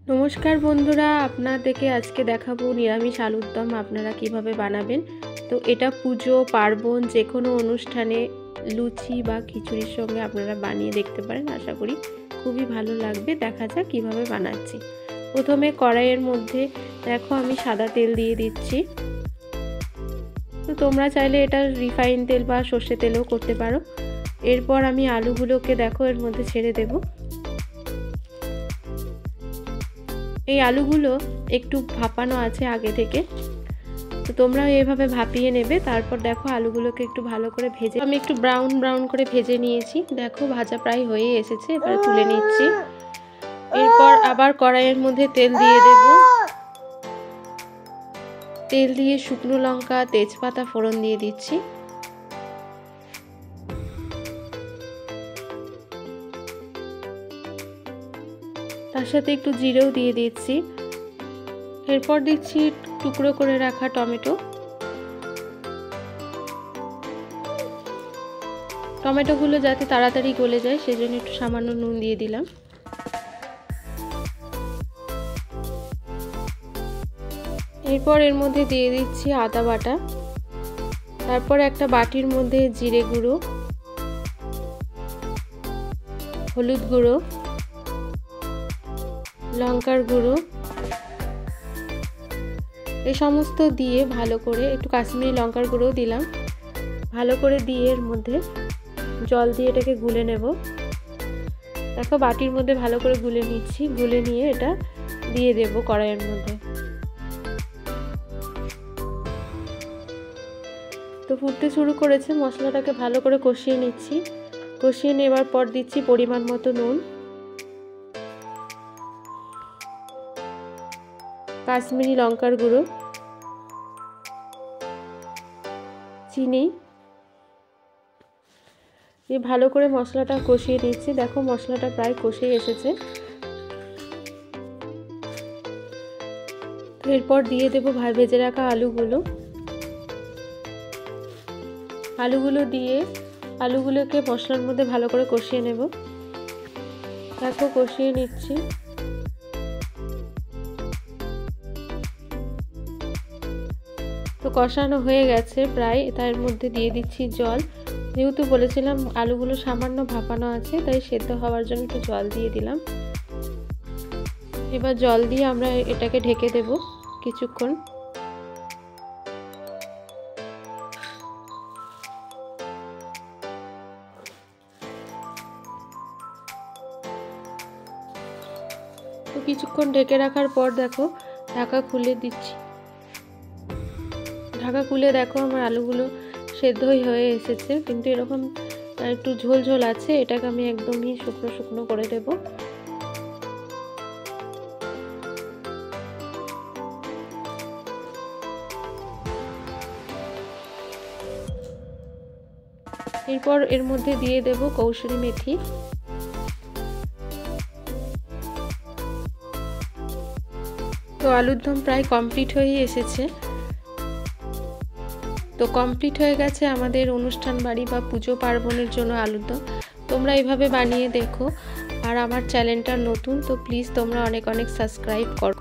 নমস্কার বন্ধুরা, আপনাদেরকে আজকে দেখাবো নিরামিষ আলুর দম আপনারা কিভাবে বানাবেন। তো এটা পুজো পার্বণ যে কোনো অনুষ্ঠানে লুচি বা খিচুড়ির সঙ্গে আপনারা বানিয়ে দেখতে পারেন। আশা করি খুবই ভালো লাগবে। দেখা যাক কিভাবে বানাচ্ছি। প্রথমে কড়াইয়ের মধ্যে দেখো আমি সাদা তেল দিয়ে দিচ্ছি। তো তোমরা চাইলে এটা রিফাইন তেল বা সর্ষে তেলও করতে পারো। এরপর আমি আলুগুলোকে দেখো এর মধ্যে ছেড়ে দেবো। এই আলুগুলো একটু ভাপানো আছে আগে থেকে, তো তোমরা এইভাবে ভাপিয়ে নেবে। তারপর দেখো আলুগুলোকে একটু ভালো করে ভেজে আমি একটু ব্রাউন ব্রাউন করে ভেজে নিয়েছি। দেখো ভাজা প্রায় হয়ে এসেছে, এবার তুলে নিচ্ছি। এরপর আবার কড়াইয়ের মধ্যে তেল দিয়ে দেব। তেল দিয়ে শুকনো লঙ্কা তেজপাতা ফোড়ন দিয়ে দিচ্ছি। তার সাথে একটু জিরেও দিয়ে দিচ্ছি। এরপর দিচ্ছি টুকরো করে রাখা টমেটো। টমেটোগুলো যাতে তাড়াতাড়ি গলে যায় সেজন্য একটু সামান্য নুন দিয়ে দিলাম। এরপর এর মধ্যে দিয়ে দিচ্ছি আদা বাটা। তারপর একটা বাটির মধ্যে জিরে গুঁড়ো, হলুদ গুঁড়ো, লঙ্কার গুঁড়ো এই সমস্ত দিয়ে ভালো করে, একটু কাশ্মীরি লঙ্কার গুঁড়োও দিলাম, ভালো করে দিয়ে এর মধ্যে জল দিয়ে এটাকে গুলে নেব। দেখো বাটির মধ্যে ভালো করে গুলে নিচ্ছি। গুলে নিয়ে এটা দিয়ে দেব কড়াইয়ের মধ্যে। তো ফুটতে শুরু করেছে, মশলাটাকে ভালো করে কষিয়ে নিচ্ছি। কষিয়ে নেবার পর দিচ্ছি পরিমাণ মতো নুন, কাশ্মীরি লঙ্কার গুঁড়ো, চিনি দিয়ে ভালো করে মশলাটা কষিয়ে নিচ্ছি। দেখো মশলাটা প্রায় কষে এসেছে। এরপর দিয়ে দেবো ভেজে রাখা আলুগুলো। আলুগুলো দিয়ে আলুগুলোকে মশলার মধ্যে ভালো করে কষিয়ে নেব। দেখো কষিয়ে নিচ্ছি। তো কষানো হয়ে গেছে প্রায়, তার মধ্যে দিয়ে দিচ্ছি জল। যেহেতু বলেছিলাম আলুগুলো সামান্য ভাপানো আছে, তাই সেদ্ধ হওয়ার জন্য একটু জল দিয়ে দিলাম। এবার জল দিয়ে আমরা এটাকে ঢেকে দেব কিছুক্ষণ। তো কিছুক্ষণ ঢেকে রাখার পর দেখো ঢাকা খুলে দিচ্ছি। ঢাকা খুলে দেখো আমার আলুগুলো সেদ্ধই হয়ে এসেছে, কিন্তু এরকম একটু ঝোল ঝোল আছে। এটাকে আমি একদমই শুকনো শুকনো করে দেব। এরপর এর মধ্যে দিয়ে দেব কসুরি মেথি। তো আলুর দম প্রায় কমপ্লিট হয়ে এসেছে। তো কমপ্লিট হয়ে গেছে আমাদের অনুষ্ঠান বাড়ি বা পুজো পার্বণের জন্য আলুর দম। তোমরা এইভাবে বানিয়ে দেখো। আর আমার চ্যানেলটা নতুন, তো প্লিজ তোমরা অনেক অনেক সাবস্ক্রাইব করো।